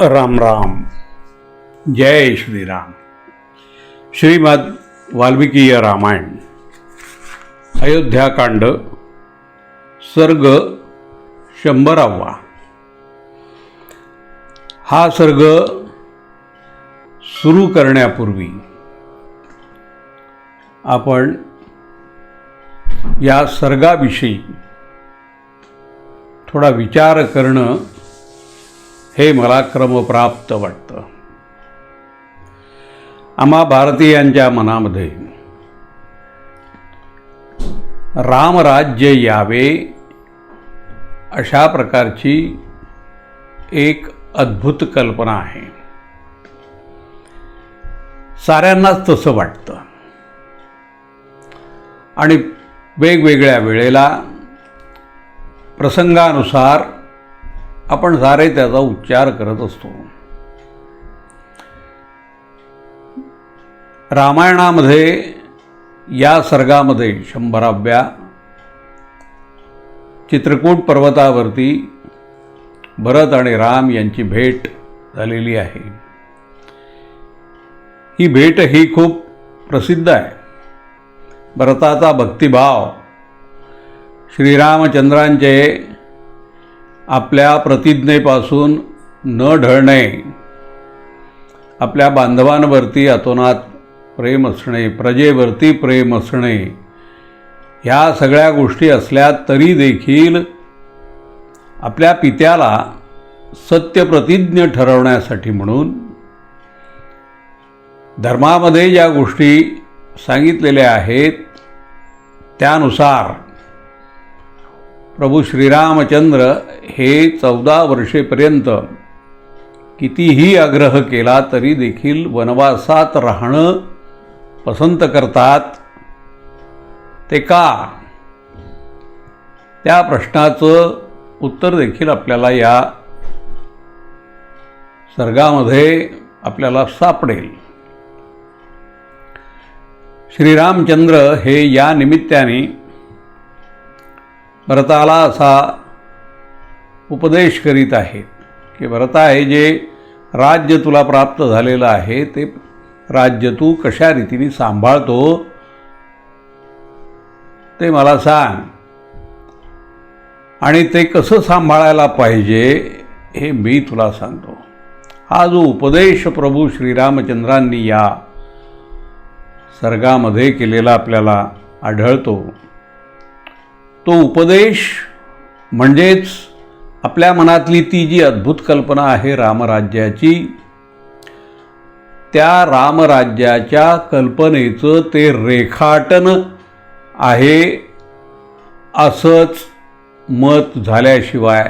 राम राम. जय श्रीराम. श्रीमद वाल्मिकीय रामायण अयोध्याकांड सर्ग 100. हा सर्ग सुरू करण्यापूर्वी आपण या सर्गाविषयी थोडा विचार करणं हे मला क्रमप्राप्त वाटतं. आम्हा भारतीयांच्या मनामध्ये रामराज्य यावे अशा प्रकारची एक अद्भुत कल्पना आहे. साऱ्यांनाच तसं वाटतं आणि वेगवेगळ्या वेळेला प्रसंगानुसार आपण सारे त्याचा उच्चार करत असतो. रामायणामध्ये या सर्गामध्ये 100व्या चित्रकूट पर्वतावरती भरत आणि राम यांची भेट झालेली आहे. ही भेट ही खूप प्रसिद्ध आहे. भरताचा भक्तिभाव श्रीरामचंद्रांचे आपल्या प्रतिज्ञेपासून न ढळणे, आपल्या बांधवांवरती अतोनात प्रेम असणे, प्रजेवरती प्रेम असणे, ह्या सगळ्या गोष्टी असल्या तरी देखील आपल्या पित्याला सत्यप्रतिज्ञ ठरवण्यासाठी म्हणून धर्मामध्ये ज्या गोष्टी सांगितलेल्या आहेत त्यानुसार प्रभू श्रीरामचंद्र हे 14 वर्षेपर्यंत कितीही आग्रह केला तरी देखील वनवासात राहणं पसंत करतात. ते का? त्या प्रश्नाचं उत्तर देखील आपल्याला या सर्गामध्ये आपल्याला सापडेल. श्रीरामचंद्र हे या निमित्ताने भरताला असा उपदेश करीत आहेत की भरता, हे जे राज्य तुला प्राप्त झालेलं आहे ते राज्य तू कशा रीतीने सांभाळतो ते मला सांग, आणि ते कसं सांभाळायला पाहिजे हे मी तुला सांगतो. हा जो उपदेश प्रभू श्रीरामचंद्रांनी या सर्गामध्ये केलेला आपल्याला आढळतो, तो उपदेश म्हणजेच आपल्या मनातली ती जी अद्भुत कल्पना आहे रामराज्याची, त्या रामराज्याच्या कल्पनेचं ते रेखाटन आहे असंच मत झाल्याशिवाय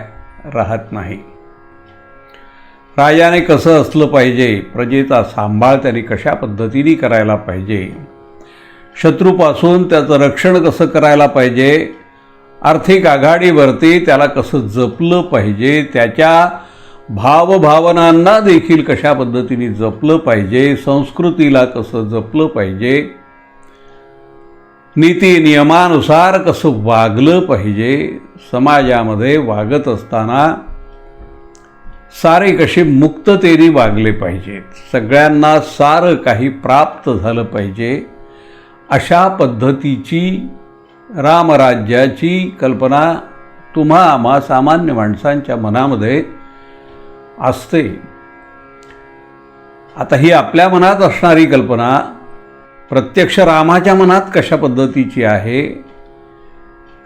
राहत नाही. राजाने कसं असलं पाहिजे, प्रजेचा सांभाळ त्याने कशा पद्धतीने करायला पाहिजे, शत्रूपासून त्याचं रक्षण कसं करायला पाहिजे, आर्थिक आघाडीवरती त्याला कसं जपलं पाहिजे, त्याच्या भावभावनांना देखील कशा पद्धतीने जपलं पाहिजे, संस्कृतीला कसं जपलं पाहिजे, नीती नियमानुसार कसं वागलं पाहिजे, समाजामध्ये वागत असताना सारे कसे मुक्ततेने वागले पाहिजेत, सगळ्यांना सारं काही प्राप्त झालं पाहिजे, अशा पद्धतीची रामराज्याची कल्पना तुम्हा आम्हा सामान्य माणसांच्या मनामध्ये असते. आता ही आपल्या मनात असणारी कल्पना प्रत्यक्ष रामाच्या मनात कशा पद्धतीची आहे,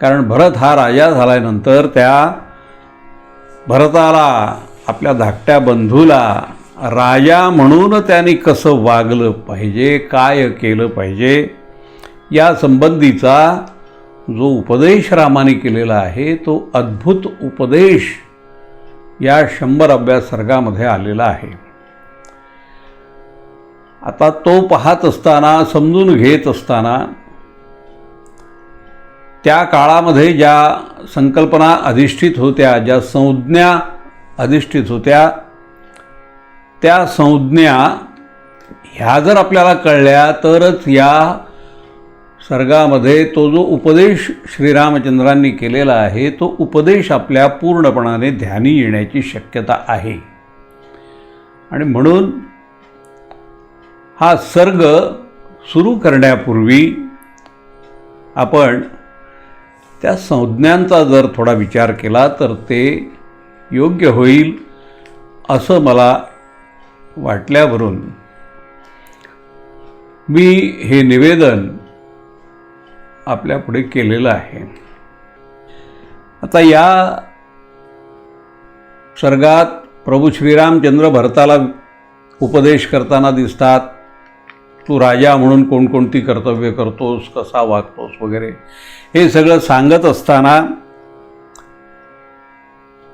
कारण भरत हा राजा झाल्यानंतर त्या भरताला, आपल्या धाकट्या बंधूला राजा म्हणून त्याने कसं वागलं पाहिजे, काय केलं पाहिजे, या संबंधीचा जो उपदेश रामाने केलेला आहे तो अद्भुत उपदेश या 100व्या सर्गामध्ये आलेला आहे. आता तो पाहत असताना, समजून घेत असताना, त्या काळामध्ये ज्या संकल्पना अधिष्ठित होत्या, ज्या संज्ञा अधिष्ठित होत्या, त्या संज्ञा ह्या जर आपल्याला कळल्या तरच या सर्गामध्ये तो जो उपदेश श्रीरामचंद्रांनी केलेला आहे तो उपदेश आपल्या पूर्णपणाने ध्यानी येण्याची शक्यता आहे. आणि म्हणून हा सर्ग सुरू करण्यापूर्वी आपण त्या संज्ञांचा जर थोडा विचार केला तर ते योग्य होईल असं मला वाटल्यावरून मी हे निवेदन आपल्यापुढे केलेलं आहे. आता या सर्गात प्रभू श्रीरामचंद्र भरताला उपदेश करताना दिसतात. तू राजा म्हणून कोणकोणती कर्तव्य करतोस, कसा वागतोस वगैरे हे सगळं सांगत असताना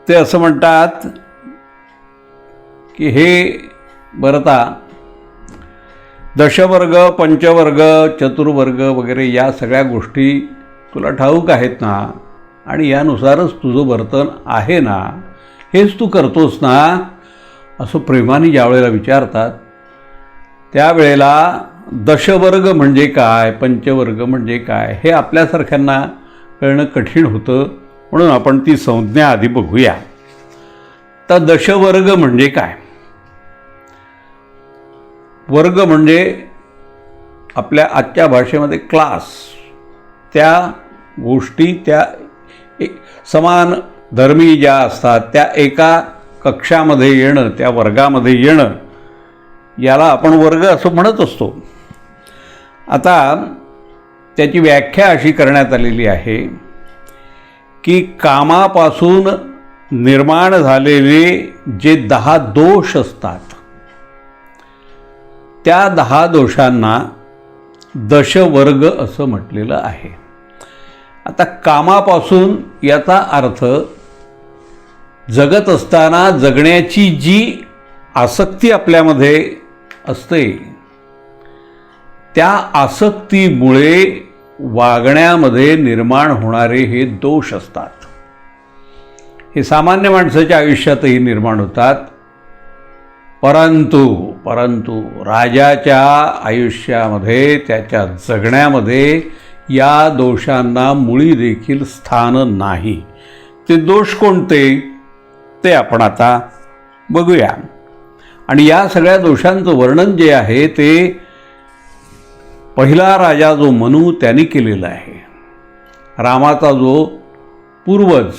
ते असं म्हणतात की हे भरता, दशवर्ग, पंचवर्ग, चतुर्वर्ग वगैरे या सगळ्या गोष्टी तुला ठाऊक आहेत ना, आणि यानुसारच तुझं वर्तन आहे ना, हेच तू करतोस ना, असं प्रेमाने ज्यावेळेला विचारतात त्यावेळेला दशवर्ग म्हणजे काय, पंचवर्ग म्हणजे काय हे आपल्यासारख्यांना कळणं कठीण होतं. म्हणून आपण ती संज्ञा आधी बघूया. तर दशवर्ग म्हणजे काय? वर्ग म्हणजे आपल्या आजच्या भाषेमध्ये क्लास, त्या गोष्टी त्या समान धर्मी ज्या असतात त्या एका कक्षामध्ये येणं, त्या वर्गामध्ये येणं, याला आपण वर्ग असं म्हणत असतो. आता त्याची व्याख्या अशी करण्यात आलेली आहे की कामापासून निर्माण झालेले जे 10 दोष असतात त्या 10 दोषांना दशवर्ग असं म्हटलेलं आहे. आता कामापासून याचा अर्थ जगत असताना जगण्याची जी आसक्ती आपल्यामध्ये असते त्या आसक्तीमुळे वागण्यामध्ये निर्माण होणारे हे दोष असतात. हे सामान्य माणसाच्या आयुष्यातही निर्माण होतात. परंतु राजाच्या आयुष्यामध्ये, त्याच्या जगण्यामध्ये या दोषांना मुळी देखील स्थान नाही. ते दोष कोणते ते आपण आता बघूया. आणि या सगळ्या दोषांचं वर्णन जे आहे ते पहिला राजा जो मनू त्यांनी केलेला आहे. रामाचा जो पूर्वज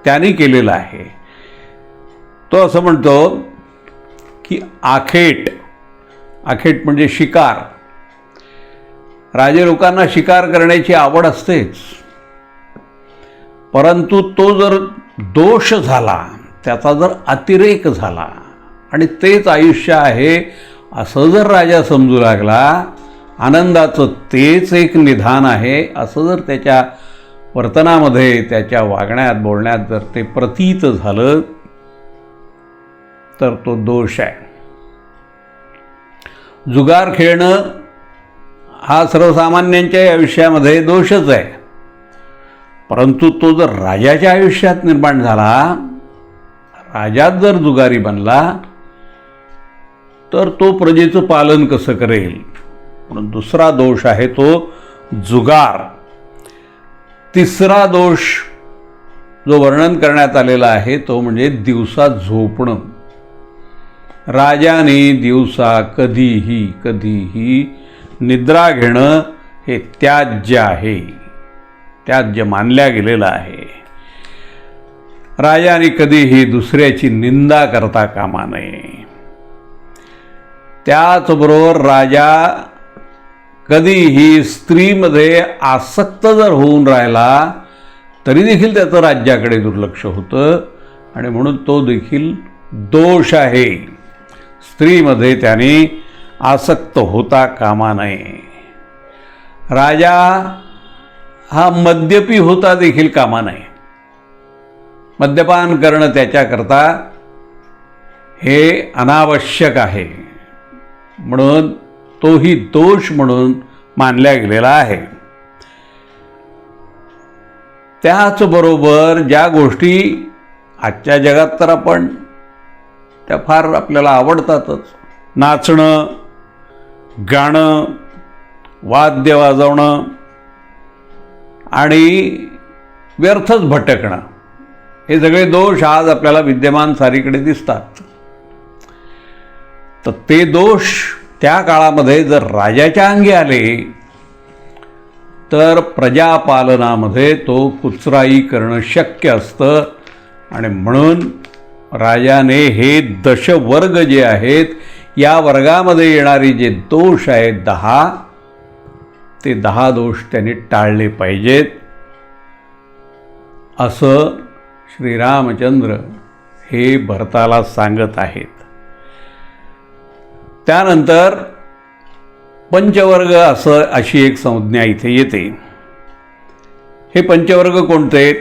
त्यांनी केलेला आहे. तो असं म्हणतो की आखेट म्हणजे शिकार. राजे लोकांना शिकार करण्याची आवड असतेच, परंतु तो जर दोष झाला, त्याचा जर अतिरेक झाला आणि तेच आयुष्य आहे असं जर राजा समजू लागला, आनंदाचं तेच एक निधान आहे असं जर त्याच्या वर्तनामध्ये, त्याच्या वागण्यात बोलण्यात जर ते प्रतीत झालं तर तो दोष आहे. जुगार खेळणं हा सर्वसामान्यांच्या आयुष्यामध्ये दोषच आहे, परंतु तो जर राजाच्या आयुष्यात निर्माण झाला, राजात जर जुगारी बनला तर तो प्रजेचं पालन कसं करेल. म्हणून दुसरा दोष आहे तो जुगार. तिसरा दोष जो वर्णन करण्यात आलेला आहे तो म्हणजे दिवसा झोपणं. राजाने दिवसा कधीही निद्रा घेणं हे त्याज्य आहे, त्याज्य मानल्या गेलेलं आहे. राजाने कधीही दुसऱ्याची निंदा करता कामा नये. त्याचबरोबर राजा कधीही स्त्रीमध्ये आसक्त जर होऊन राहिला तरी देखील त्याचं राज्याकडे दुर्लक्ष होतं आणि म्हणून तो देखील दोष आहे. स्त्रीमध्ये त्याने आसक्त होता कामा नये. राजा हा मद्यपी होता देखील कामा नये. मद्यपान करणं त्याच्याकरता हे अनावश्यक आहे, म्हणून तोही दोष म्हणून मानला गेलेला आहे. त्याचबरोबर ज्या गोष्टी आजच्या जगात तर आपण त्या फार आपल्याला आवडतातच, नाचणं, गाणं, वाद्य वाजवणं आणि व्यर्थच भटकणं, हे सगळे दोष आज आपल्याला विद्यमान सारीकडे दिसतात. तर ते दोष त्या काळामध्ये जर राजाच्या अंगी आले तर प्रजापालनामध्ये तो कुचराई करणं शक्य असतं. आणि म्हणून राजाने हे दशवर्ग जे आहेत या वर्गामध्ये येणारे जे दोष आहेत 10, ते 10 दोष त्यांनी टाळले पाहिजेत असं श्रीरामचंद्र हे भरताला सांगत आहेत. त्यानंतर पंचवर्ग अशी एक संज्ञा इथे येते. हे पंचवर्ग कोणते?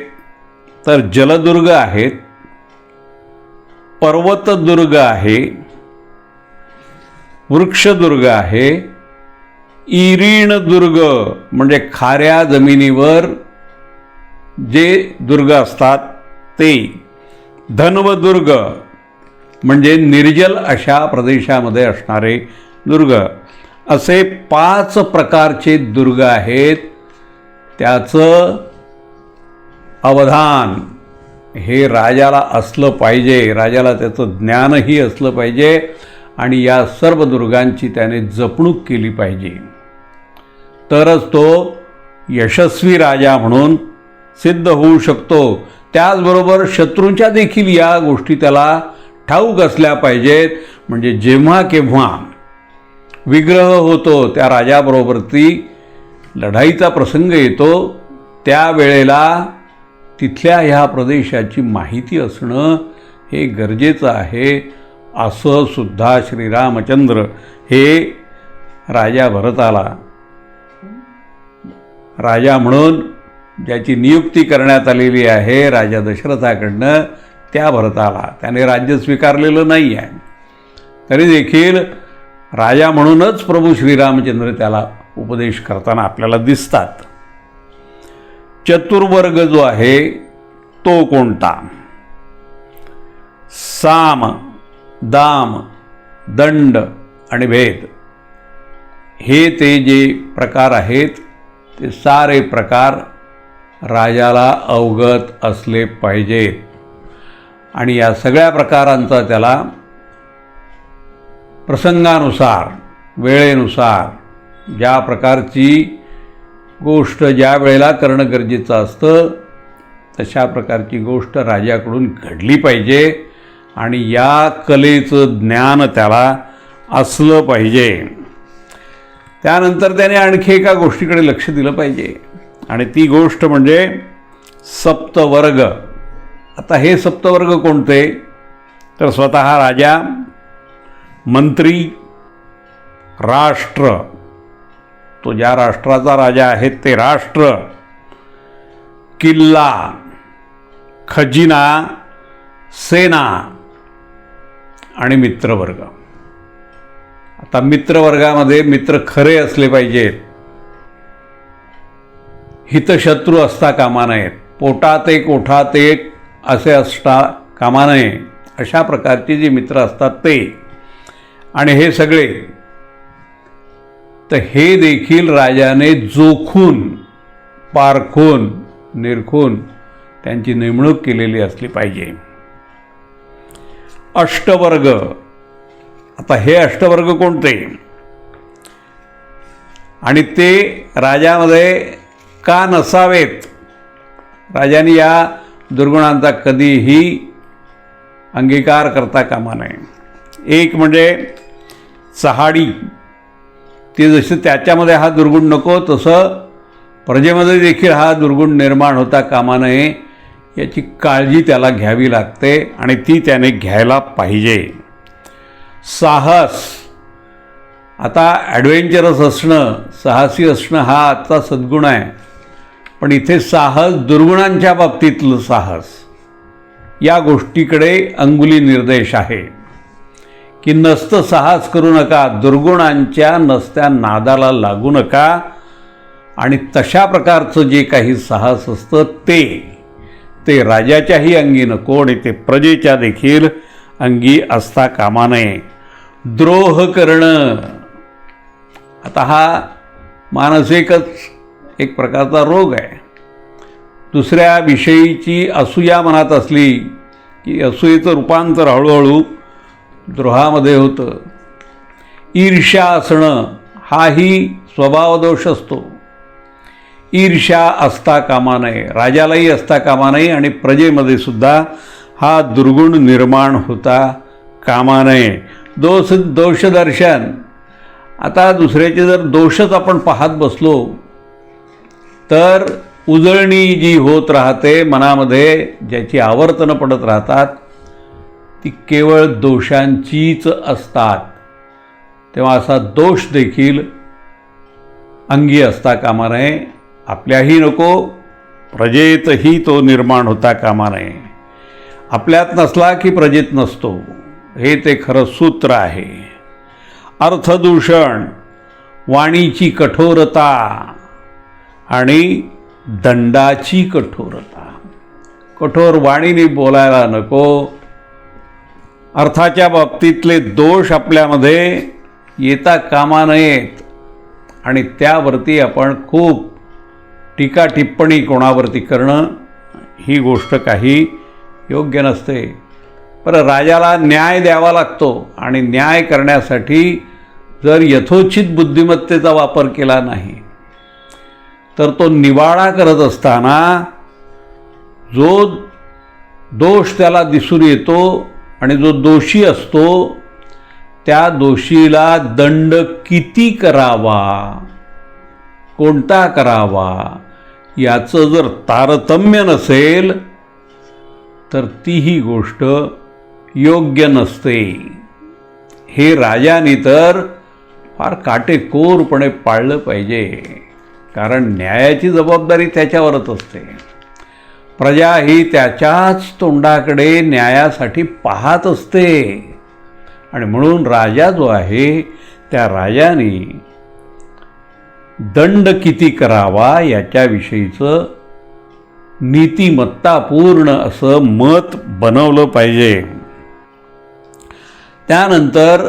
तर जलदुर्ग आहेत, पर्वतदुर्ग आहे, वृक्षदुर्ग आहे, इरीणदुर्ग म्हणजे खाऱ्या जमिनीवर जे दुर्ग असतात ते, धन्वदुर्ग म्हणजे निर्जल अशा प्रदेशामध्ये असणारे दुर्ग, असे 5 प्रकारचे दुर्ग आहेत. त्याचं अवधान हे राजाला असलं पाहिजे, राजाला त्याचं ज्ञानही असलं पाहिजे आणि या सर्व दुर्गांची त्याने जपणूक केली पाहिजे. तरच तो यशस्वी राजा म्हणून सिद्ध होऊ शकतो. त्याचबरोबर शत्रूंच्या देखील या गोष्टी त्याला ठाऊक असल्या पाहिजेत. म्हणजे जेव्हा केव्हा विग्रह होतो त्या राजाबरोबरती लढाईचा प्रसंग येतो त्यावेळेला तिथल्या ह्या प्रदेशाची माहिती असणं हे गरजेचं आहे. असं सुद्धा श्रीरामचंद्र हे राजा भरताला, राजा म्हणून ज्याची नियुक्ती करण्यात आलेली आहे राजा दशरथाकडनं, त्या भरताला, त्याने राज्य स्वीकारलेलं नाही आहे तरी देखील राजा म्हणूनच प्रभू श्रीरामचंद्र त्याला उपदेश करताना आपल्याला दिसतात. चतुर्वर्ग जो आहे तो कोणता? साम, दाम, दंड आणि भेद हे ते जे प्रकार आहेत ते सारे प्रकार राजाला अवगत असले पाहिजेत. आणि या सगळ्या प्रकारांचा त्याला प्रसंगानुसार, वेळेनुसार, ज्या प्रकारची गोष्ट ज्या वेळेला करणं गरजेचं असतं तशा प्रकारची गोष्ट राजाकडून घडली पाहिजे आणि या कलेचं ज्ञान त्याला असलं पाहिजे. त्यानंतर त्याने आणखी एका गोष्टीकडे लक्ष दिलं पाहिजे आणि ती गोष्ट म्हणजे सप्तवर्ग. आता हे सप्तवर्ग कोणते? तर स्वतः राजा, मंत्री, राष्ट्र, तो ज्या राष्ट्राचा राजा आहे ते राष्ट्र, किल्ला, खजिना, सेना आणि मित्रवर्ग. आता मित्रवर्गामध्ये मित्र खरे असले पाहिजेत, हितशत्रू असता कामा नयेत, पोटात एक ओठात एक असे असता कामा नये, अशा प्रकारचे जे मित्र असतात ते. आणि हे सगळे तर हे देखील राजाने जोखून, पारखून, निरखून त्यांची नेमणूक केलेली असली पाहिजे. अष्टवर्ग. आता हे अष्टवर्ग कोणते आणि ते राजामध्ये का नसावेत? राजाने या दुर्गुणांचा कधीही अंगीकार करता कामा नये. एक म्हणजे चहाडी, ते जसं त्याच्यामध्ये हा दुर्गुण नको तसं प्रजेमध्ये देखील हा दुर्गुण निर्माण होता कामा नये, याची काळजी त्याला घ्यावी लागते आणि ती त्याने घ्यायला पाहिजे. साहस. आता ॲडव्हेंचरस असणं, साहसी असणं हा आजचा सद्गुण आहे, पण इथे साहस दुर्गुणांच्या बाबतीतलं साहस, या गोष्टीकडे अंगुली निर्देश आहे की नसतं साहस करू नका, दुर्गुणांच्या नसत्या नादाला लागू नका. आणि तशा प्रकारचं जे काही साहस असतं ते राजाच्याही अंगी नको आणि ते प्रजेच्या देखील अंगी असता कामा नये. द्रोह करणं. आता हा मानसिकच एक प्रकारचा रोग आहे. दुसऱ्या विषयीची असूया मनात असली की असूयेचं रूपांतर हळूहळू द्रोहामध्ये होतं. ईर्ष्या असणं हाही स्वभावदोष असतो. ईर्ष्या असता कामा नये, राजालाही असता कामा नये आणि प्रजेमध्ये सुद्धा हा दुर्गुण निर्माण होता कामा नये. दोषदर्शन, आता दुसऱ्याचे जर दोषच आपण पाहत बसलो तर उजळणी जी होत राहते मनामध्ये, ज्याची आवर्तनं पडत राहतात ती केवळ दोषांचीच असतात. तेव्हा असा दोष देखील अंगी असता कामा नये. आपल्याही नको, प्रजेतही तो निर्माण होता कामा नये. आपल्यात नसला की प्रजेत नसतो, हे ते खरं सूत्र आहे. अर्थदूषण, वाणीची कठोरता आणि दंडाची कठोरता. कठोर वाणीने बोलायला नको. अर्थाच्या बाबतीतले दोष आपल्यामध्ये येता कामा नयेत आणि त्यावरती आपण खूप टीका टिप्पणी कोणावरती करणं ही गोष्ट काही योग्य नसते. पण राजाला न्याय द्यावा लागतो आणि न्याय करण्यासाठी जर यथोचित बुद्धिमत्तेचा वापर केला नाही तर तो निवाडा करत असताना जो दोष त्याला दिसून येतो आणि जो दोषी असतो त्या दोषीला दंड किती करावा, कोणता करावा याचं जर तारतम्य नसेल तर तीही गोष्ट योग्य नसते. हे राजाने तर फार काटेकोरपणे पाळलं पाहिजे, कारण न्यायाची जबाबदारी त्याच्यावरच असते. प्रजा ही त्याच्याच तोंडाकडे न्यायासाठी पाहत असते आणि म्हणून राजा जो आहे त्या राजाने दंड किती करावा याच्याविषयीचं नीतिमत्तापूर्ण असं मत बनवलं पाहिजे. त्यानंतर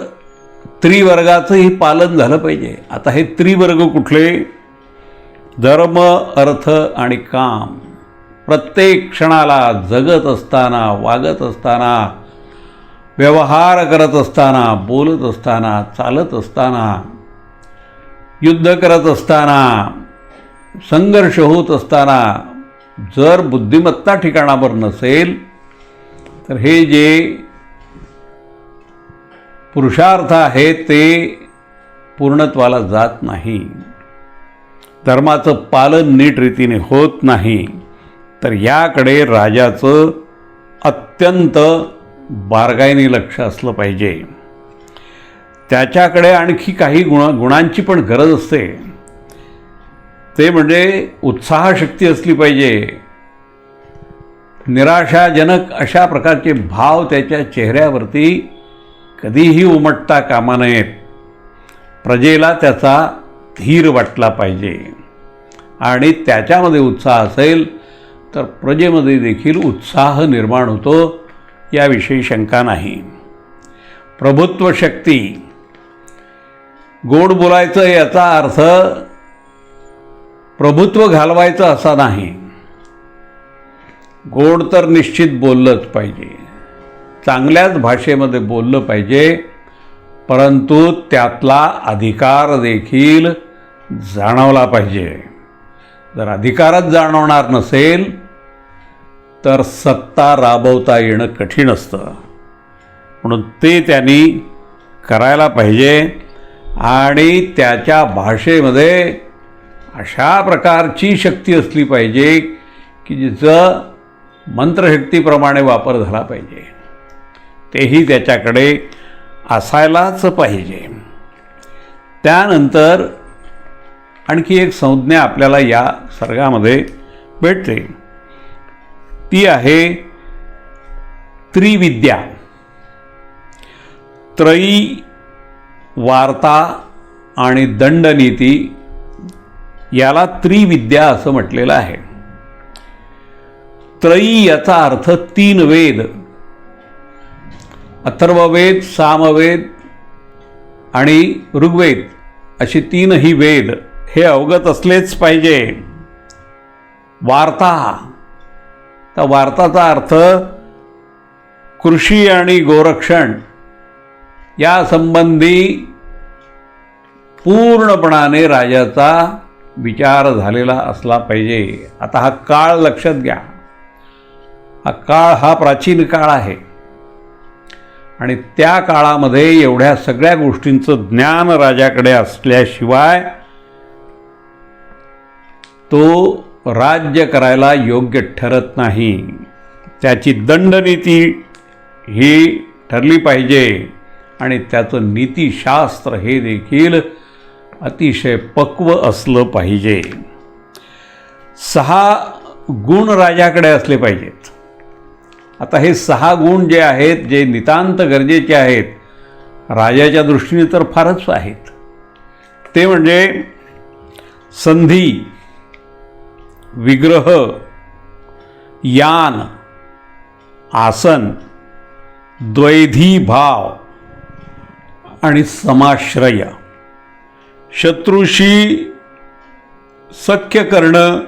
त्रिवर्गाचंही पालन झालं पाहिजे. आता हे त्रिवर्ग कुठले? धर्म, अर्थ आणि काम. प्रत्येक क्षणाला जगत असताना, वागत असताना, व्यवहार करत असताना, बोलत असताना, चालत असताना, युद्ध करत असताना, संघर्ष होत असताना जर बुद्धिमत्ता ठिकाणावर नसेल तर हे जे पुरुषार्थ आहेत ते पूर्णत्वाला जात नाही. धर्माचं पालन नीट रीतीने होत नाही. तर याकडे राजाचं अत्यंत बारकाईने लक्ष असलं पाहिजे. त्याच्याकडे आणखी काही गुणांची पण गरज असते. ते म्हणजे उत्साहशक्ती असली पाहिजे. निराशाजनक अशा प्रकारचे भाव त्याच्या चेहऱ्यावरती कधीही उमटता कामा नयेत. प्रजेला त्याचा धीर वाटला पाहिजे आणि त्याच्यामध्ये उत्साह असेल तर प्रजेमध्ये देखील उत्साह निर्माण होतो, याविषयी शंका नाही. प्रभुत्व शक्ती. गोड बोलायचं याचा अर्थ प्रभुत्व घालवायचं असा नाही. गोड तर निश्चित बोललंच पाहिजे, चांगल्याच भाषेमध्ये बोललं पाहिजे, परंतु त्यातला अधिकार देखील जाणवला पाहिजे. जर अधिकारच जाणवणार नसेल तर सत्ता राबवता येणं कठीण असतं. म्हणून ते त्यांनी करायला पाहिजे आणि त्याच्या भाषेमध्ये अशा प्रकारची शक्ती असली पाहिजे की जिचं मंत्रशक्तीप्रमाणे वापर झाला पाहिजे. तेही त्याच्याकडे असायलाच पाहिजे. त्यानंतर आणखी एक संज्ञा आपल्याला या सर्गामध्ये भेटते, ती आहे त्रिविद्या. त्रयी, वार्ता आणि दंडनीती याला त्रिविद्या असं म्हटलेलं आहे. त्रयी याचा अर्थ तीन वेद. अथर्ववेद, सामवेद आणि ऋग्वेद अशी तीनही वेद हे अवगत असलेच पाहिजे. वार्ता, तर वार्ताचा अर्थ कृषी आणि गोरक्षण या संबंधी पूर्णपणाने राजाचा विचार झालेला असला पाहिजे. आता हा काळ लक्षात घ्या. हा काळ हा प्राचीन काळ आहे आणि त्या काळामध्ये एवढ्या सगळ्या गोष्टींचं ज्ञान राजाकडे असल्याशिवाय तो राज्य करायला योग्य ठरत नाही. त्याची दंडनीती ही ठरली पाहिजे आणि त्याचं नीतिशास्त्र हे देखील अतिशय पक्व असलं पाहिजे. 6 गुण राजाकडे असले पाहिजेत. आता हे 6 गुण जे आहेत, जे नितांत गरजेचे आहेत, राजाच्या दृष्टीने तर फारच आहेत. ते म्हणजे संधी, विग्रह, यान, आसन, द्वैधी भाव आणि समाश्रय. शत्रूशी सख्य करणं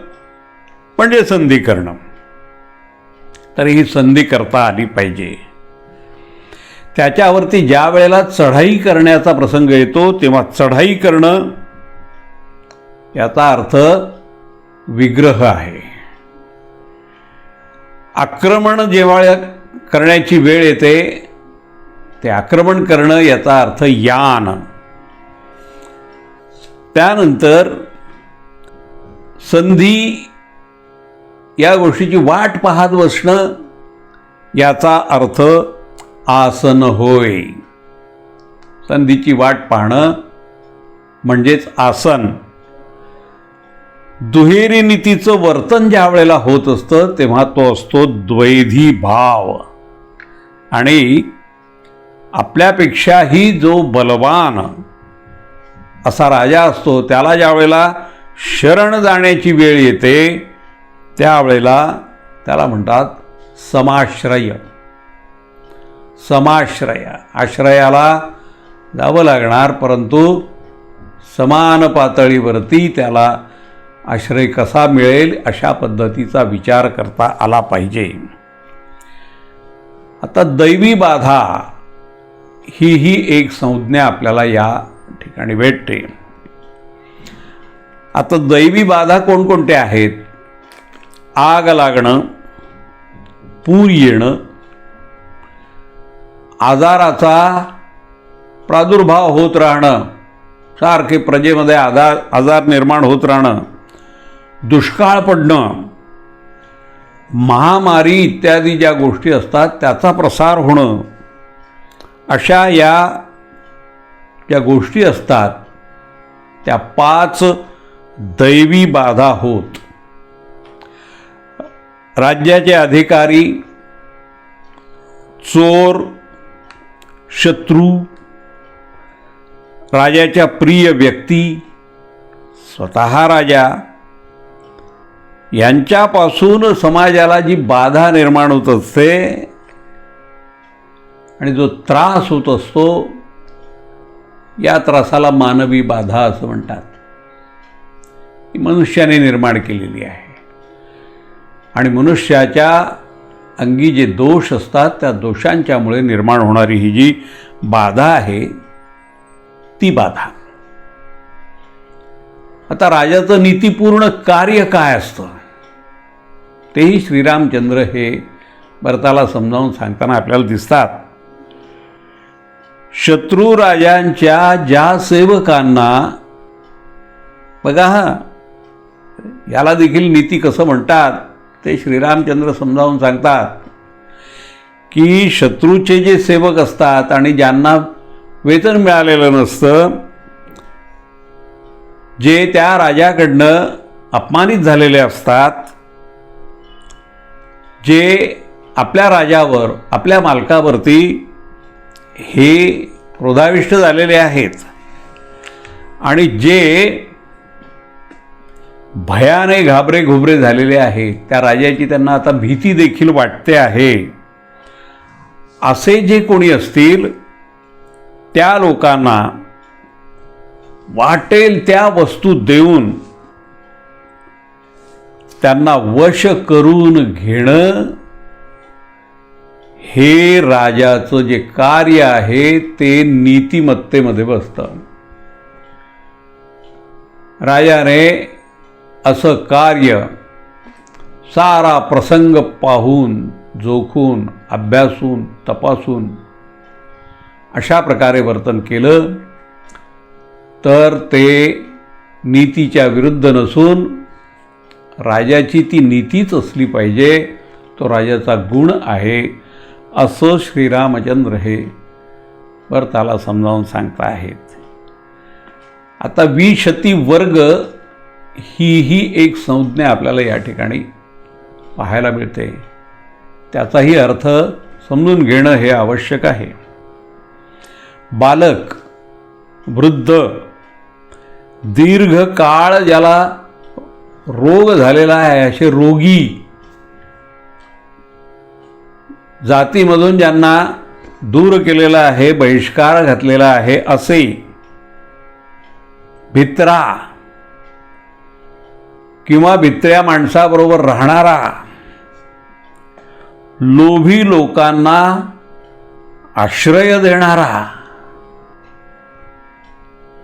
म्हणजे संधी करणं. तर ही संधी करता आली पाहिजे. त्याच्यावरती ज्या वेळेला चढाई करण्याचा प्रसंग येतो तेव्हा चढाई करणं याचा अर्थ विग्रह आहे. आक्रमण जेव्हा करण्याची वेळ येते ते आक्रमण करणं याचा अर्थ यान. त्यानंतर संधी या गोष्टीची वाट पाहत बसणं याचा अर्थ आसन होय. संधीची वाट पाहणं म्हणजेच आसन. दुहेरी नीतीचं वर्तन ज्या वेळेला होत असतं तेव्हा तो असतो द्वैधी भाव. आणि आपल्यापेक्षाही जो बलवान असा राजा असतो त्याला ज्या वेळेला शरण जाण्याची वेळ येते त्यावेळेला त्याला म्हणतात समाश्रय. समाश्रय, आश्रयाला जावं लागणार, परंतु समान पातळीवरती त्याला आश्रय कसा मिळेल अशा पद्धतीचा विचार करता आला पाहिजे. आता दैवी बाधा ही एक संज्ञा आपल्याला या ठिकाणी भेटते. आता दैवी बाधा कोणकोणत्या आहेत? आग लागणं, पूर येणं, आजाराचा प्रादुर्भाव होत राहणं, सारखे प्रजेमध्ये आजार निर्माण होत राहणं, दुष्काळ पडणं, महामारी इत्यादी ज्या गोष्टी असतात त्याचा प्रसार होणं, अशा या ज्या गोष्टी असतात त्या 5 दैवी बाधा होत. राज्याचे अधिकारी, चोर, शत्रू, राजाच्या प्रिय व्यक्ती, स्वतः राजा यांच्यापासून समाजाला जी बाधा निर्माण होत असते आणि जो त्रास होत असतो या त्रासाला मानवी बाधा असं म्हणतात. ही मनुष्याने निर्माण केलेली आहे आणि मनुष्याच्या अंगी जे दोष असतात त्या दोषांच्यामुळे निर्माण होणारी ही जी बाधा आहे ती बाधा. आता राजाचं नीतिपूर्ण कार्य काय असतं तेही श्रीरामचंद्र हे भरताला समजावून सांगताना आपल्याला दिसतात. शत्रू राजांच्या ज्या सेवकांना, बघा याला देखील नीती कसं म्हणतात ते श्रीरामचंद्र समजावून सांगतात की शत्रूचे जे सेवक असतात आणि ज्यांना वेतन मिळालेलं नसतं, जे त्या राजाकडनं अपमानित झालेले असतात, जे आपल्या राजावर, आपल्या मालकावरती हे क्रोधाविष्ट झालेले आहेत आणि जे भयाने घाबरे घुबरे झालेले आहेत, त्या राजाची त्यांना आता भीती देखील वाटते आहे, असे जे कोणी असतील त्या लोकांना वाटेल त्या वस्तू देऊन त्यांना वश करून घेणं हे राजाचं जे कार्य आहे ते नीतिमत्तेमध्ये बसतं. राजाने असं कार्य सारा प्रसंग पाहून जोखून अभ्यासून तपासून अशा प्रकारे वर्तन केलं तर ते नीतीच्या विरुद्ध नसून राजाची ती नीतीच असली पाहिजे, तो राजाचा गुण आहे असं श्रीरामचंद्र हे भरताला समजावून सांगता आहेत. आता विशती वर्ग ही एक संज्ञा आपल्याला या ठिकाणी पाहायला मिळते. त्याचाही अर्थ समजून घेणं हे आवश्यक आहे. बालक, वृद्ध, दीर्घकाळ ज्याला रोग झालेला आहे असे रोगी, जातीमधून ज्यांना दूर केलेला आहे, बहिष्कार घातलेला आहे असे, भित्रा किंवा भित्र्या माणसाबरोबर राहणारा, लोभी लोकांना आश्रय देणारा,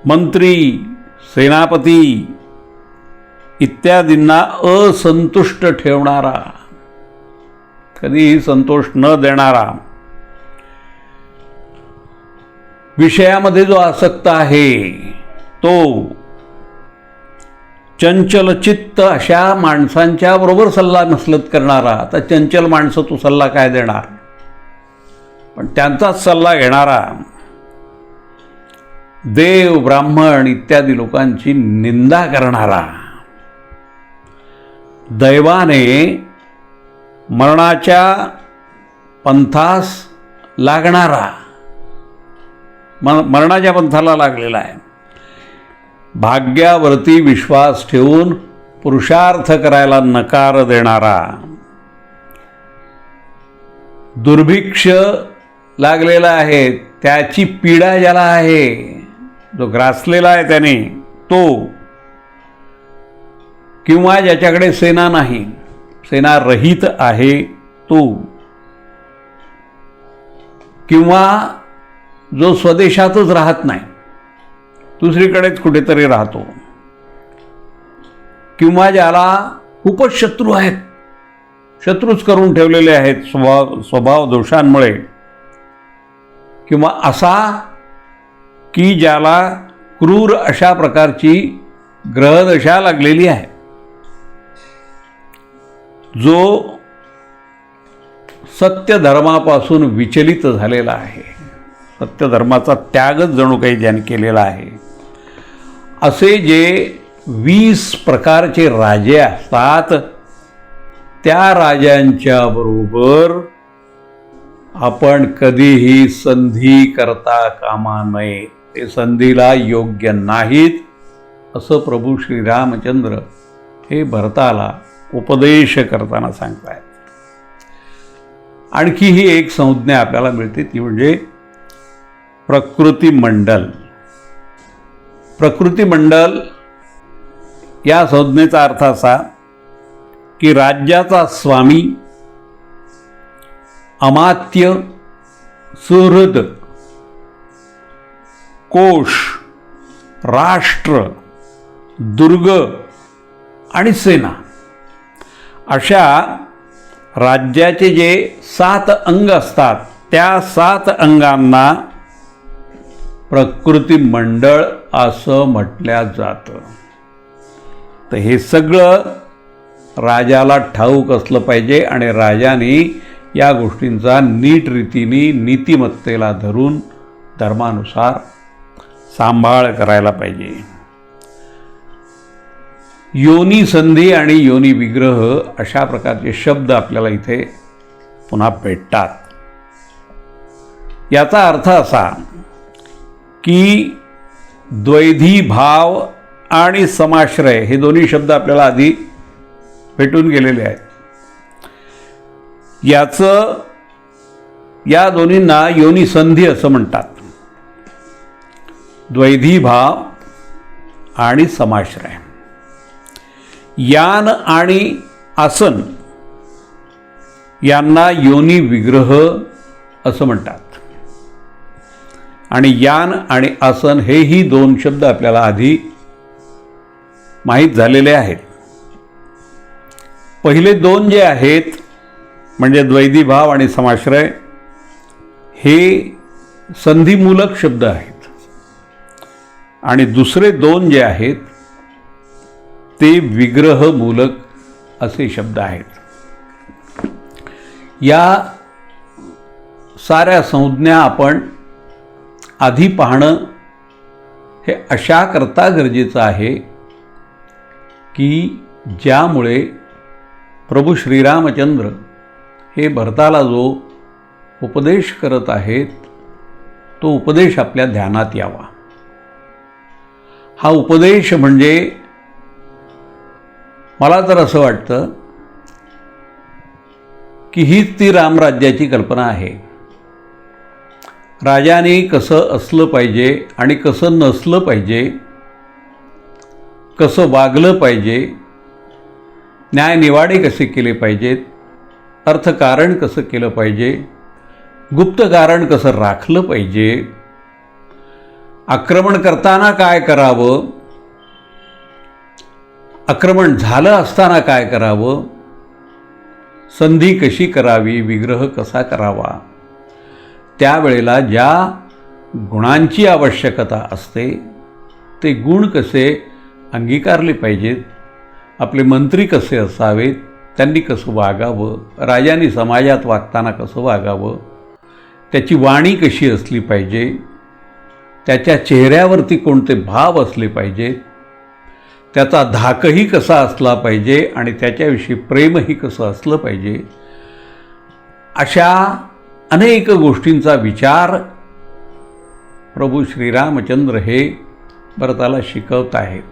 मंत्री, सेनापती इत्यादींना असंतुष्ट ठेवणारा, कधीही संतोष न देणारा, विषयामध्ये जो आसक्त आहे तो, चंचलचित्त अशा माणसांच्या बरोबर सल्ला मसलत करणारा. आता चंचल माणसं तू सल्ला काय देणार, पण त्यांचाच सल्ला घेणारा, देव ब्राह्मण इत्यादी लोकांची निंदा करणारा, दैवाने मरणाच्या पंथास लागणारा, मरणाच्या पंथाला लागलेला आहे, भाग्यावरती विश्वास ठेवून पुरुषार्थ करायला नकार देणारा, दुर्भिक्ष लागलेला आहे त्याची पीडा ज्याला आहे, जो ग्रासलेला आहे त्याने तो, किंवा ज्याच्याकडे सेना नाही, सेना रहित आहे तो, किंवा जो स्वदेशातच राहत नाही, दुसरीकडेच कुठेतरी राहतो, किंवा ज्याला खूपच शत्रू आहेत, शत्रूच करून ठेवलेले आहेत स्वभाव दोषांमुळे, किंवा असा की ज्याला क्रूर अशा प्रकारची ग्रहदशा लागलेली आहे, जो सत्य धर्मापासून विचलित झालेला आहे, सत्य धर्माचा त्यागच जणू काही ज्याने केलेला आहे, असे जे 20 प्रकारचे राजे असतात त्या राजांच्या बरोबर आपण कधीही संधी करता कामा नये. ते संधीला योग्य नाहीत असं प्रभू श्रीरामचंद्र हे भरताला उपदेश करताना सांगतायत. आणखी ही एक संज्ञा आपल्याला मिळते ती म्हणजे प्रकृतिमंडल. प्रकृतिमंडल या संज्ञेचा अर्थ असा की राज्याचा स्वामी, अमात्य, सुहृद, कोश, राष्ट्र, दुर्ग आणि सेना अशा राज्याचे जे 7 अंग असतात त्या 7 अंगांना प्रकृतिमंडळ असं म्हटलं जातं. तर हे सगळं राजाला ठाऊक असलं पाहिजे आणि राजाने या गोष्टींचा नीट रीतीने नीतिमत्तेला धरून धर्मानुसार सांभाळ करायला पाहिजे. योनी संधी आणि योनी विग्रह अशा प्रकारचे शब्द आपल्याला इथे पुन्हा भेटतात. याचा अर्थ असा की द्वैधी भाव आणि समाश्रय हे दोन्ही शब्द आपल्याला आधी भेटून गेलेले आहेत. या दोन्हींना योनी संधी असं म्हणतात. द्वैधी भाव आणि समाश्रय. यान आणि आसन यांना योनी विग्रह असं म्हणतात. आणि यान आणि आसन हेही 2 शब्द आपल्याला आधी माहीत झालेले आहेत. पहिले दोन जे आहेत म्हणजे द्वैधीभाव आणि समाश्रय हे संधिमूलक शब्द आहेत आणि दुसरे दोन जे आहेत ते विग्रहमूलक असे शब्द आहेत. या साऱ्या संज्ञा आपण आधी पाहणं हे अशा करता गरजेचं आहे की ज्यामुळे प्रभू श्रीरामचंद्र हे भरताला जो उपदेश करत आहेत तो उपदेश आपल्या ध्यानात यावा. हा उपदेश म्हणजे मला तर असं वाटतं की हीच ती रामराज्याची कल्पना आहे. राजाने कसं असलं पाहिजे आणि कसं नसलं पाहिजे, कसं वागलं पाहिजे, न्यायनिवाडे कसे केले पाहिजेत, अर्थकारण कसं केलं पाहिजे, गुप्त कारण कसं राखलं पाहिजे, आक्रमण करताना काय करावं, आक्रमण झालं असताना काय करावं, संधी कशी करावी, विग्रह कसा करावा, त्यावेळेला ज्या गुणांची आवश्यकता असते ते गुण कसे अंगीकारले पाहिजेत, आपले मंत्री कसे असावेत, त्यांनी कसं वागावं, राजांनी समाजात वागताना कसं वागावं, त्याची वाणी कशी असली पाहिजे, त्याच्या चेहऱ्यावरती कोणते भाव असले पाहिजेत, त्याचा धाकही कसा असला पाहिजे आणि त्याच्याविषयी प्रेमही कसं असलं पाहिजे, अशा अनेक गोष्टींचा विचार प्रभू श्रीरामचंद्र हे भरताला शिकवत आहेत.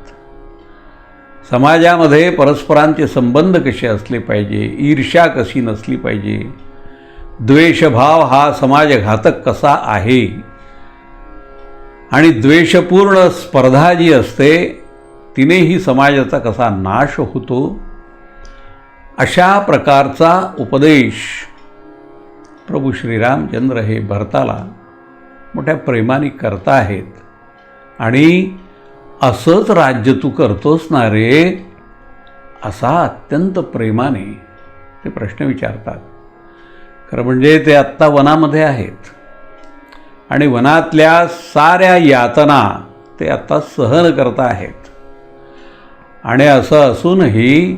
समाजामध्ये परस्परांचे संबंध कसे असले पाहिजे, ईर्ष्या कशी नसली पाहिजे, द्वेषभाव हा समाजघातक कसा आहे आणि द्वेषपूर्ण स्पर्धा जी असते तिनेही समाजाचा कसा नाश होतो, अशा प्रकारचा उपदेश प्रभू श्रीरामचंद्र हे भरताला मोठ्या प्रेमाने करता आहेत. आणि असंच राज्य तू करतोस ना रे, असा अत्यंत प्रेमाने ते प्रश्न विचारतात. खरं म्हणजे ते आत्ता वनामध्ये आहेत आणि वनातल्या साऱ्या यातना ते आत्ता सहन करत आहेत. आणि असं असूनही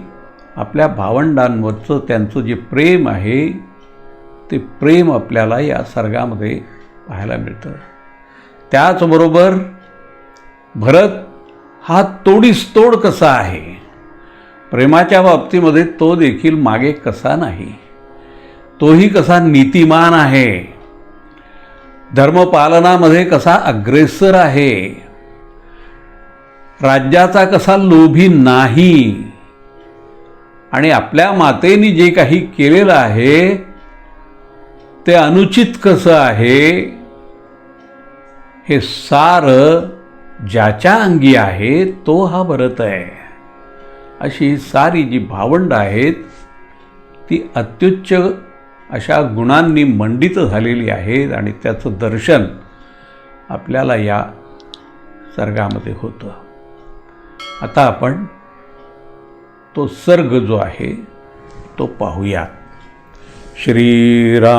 आपल्या भावंडांवरचं त्यांचं जे प्रेम आहे ते प्रेम आपल्याला या सर्गामध्ये पाहायला मिळतं. त्याचबरोबर भरत हा तोडीस-तोड कसा आहे, प्रेमाच्या बाबतीमध्ये तो देखील मागे कसा नाही, तोही कसा नीतिमान आहे, धर्मपालनामध्ये कसा अग्रेसर आहे, राज्याचा कसा लोभी नाही आणि आपल्या मातेने जे काही केलेलं आहे ते अनुचित कसं आहे हे सारं ज्याच्या अंगी आहे तो हा भरत आहे. अशी सारी जी भावंड आहेत ती अत्युच्च अशा गुणांनी मंडित झालेली आहेत आणि त्याचं दर्शन आपल्याला या सर्गामध्ये होतं. आता आपण तो सर्ग जो आहे तो पाहूयात. श्रीराम.